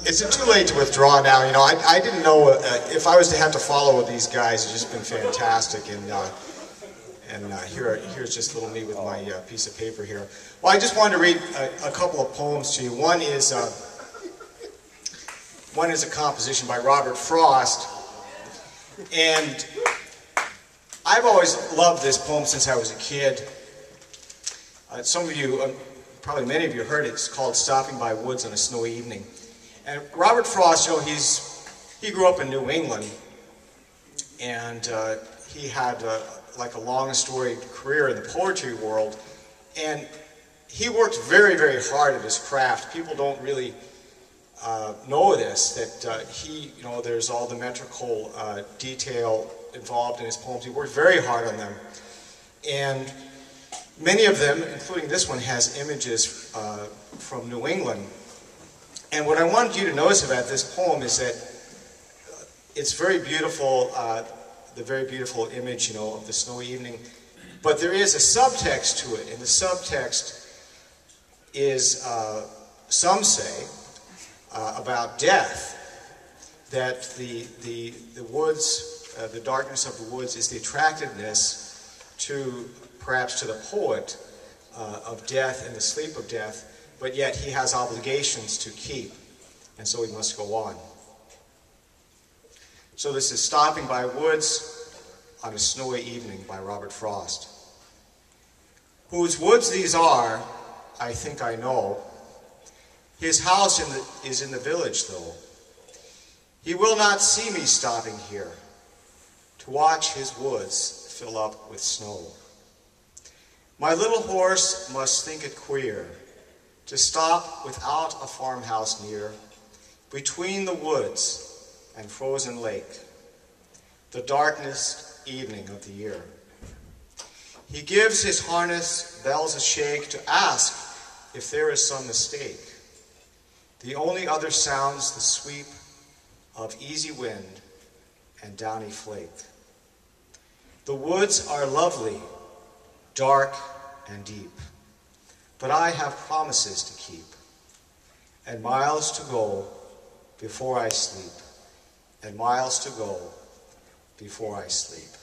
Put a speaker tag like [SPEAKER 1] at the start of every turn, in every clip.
[SPEAKER 1] Is it too late to withdraw now? You know, I didn't know if I was to have to follow these guys. It's just been fantastic, and here's just little me with my piece of paper here. Well, I just wanted to read a couple of poems to you. One is a composition by Robert Frost, and I've always loved this poem since I was a kid. Some of you, probably many of you, heard it. It's called "Stopping by Woods on a Snowy Evening." And Robert Frost, you know, he grew up in New England, and he had like a long storied career in the poetry world, and he worked very, very hard at his craft. People don't really know this, that you know, there's all the metrical detail involved in his poems. He worked very hard on them, and many of them, including this one, has images from New England. And what I wanted you to notice about this poem is that it's very beautiful, the very beautiful image, you know, of the snowy evening. But there is a subtext to it, and the subtext is, some say, about death. That the woods, the darkness of the woods, is the attractiveness to, perhaps to the poet, of death and the sleep of death. But yet he has obligations to keep, and so he must go on. So this is "Stopping by Woods on a Snowy Evening" by Robert Frost. Whose woods these are, I think I know. His house is in the village, though. He will not see me stopping here to watch his woods fill up with snow. My little horse must think it queer to stop without a farmhouse near, between the woods and frozen lake, the darkest evening of the year. He gives his harness bells a shake to ask if there is some mistake. The only other sounds the sweep of easy wind and downy flake. The woods are lovely, dark and deep, but I have promises to keep, and miles to go before I sleep, and miles to go before I sleep.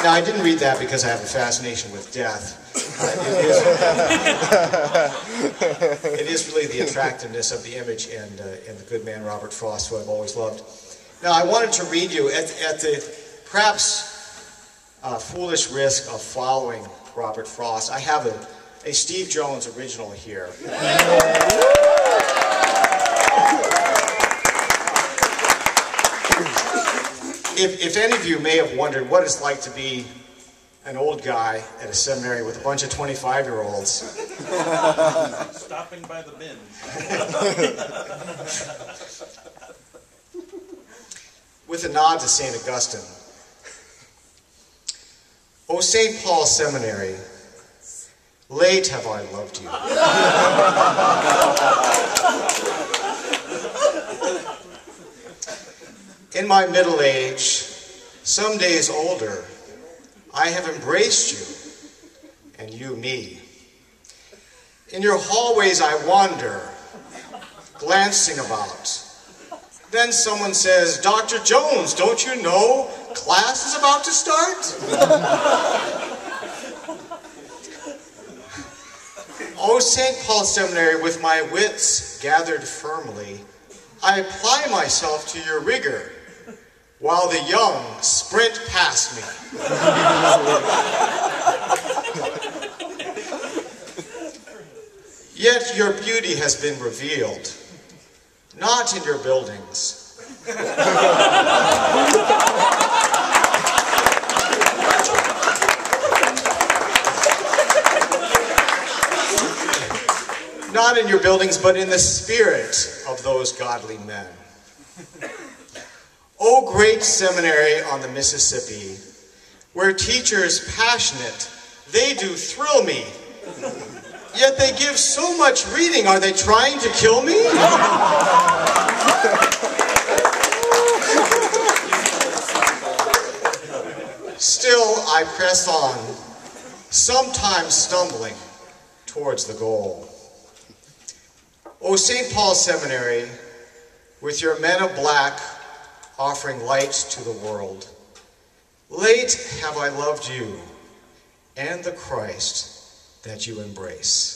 [SPEAKER 1] Now, I didn't read that because I have a fascination with death. It is really the attractiveness of the image and the good man Robert Frost, who I've always loved. Now, I wanted to read you, at the perhaps foolish risk of following Robert Frost, I have a Steve Jones original here. If any of you may have wondered what it's like to be an old guy at a seminary with a bunch of 25-year-olds.
[SPEAKER 2] Stopping by the bin.
[SPEAKER 1] With a nod to St. Augustine. O St. Paul Seminary, late have I loved you. In my middle age, some days older, I have embraced you, and you me. In your hallways I wander, glancing about. Then someone says, "Dr. Jones, don't you know class is about to start?" O St. Paul Seminary, with my wits gathered firmly, I apply myself to your rigor, while the young sprint past me. Yet your beauty has been revealed, not in your buildings, not in your buildings, but in the spirit of those godly men. O great seminary on the Mississippi, where teachers passionate, they do thrill me. Yet they give so much reading, are they trying to kill me? Still I press on, sometimes stumbling towards the goal. O St. Paul's Seminary, with your men of black offering light to the world, late have I loved you and the Christ that you embrace.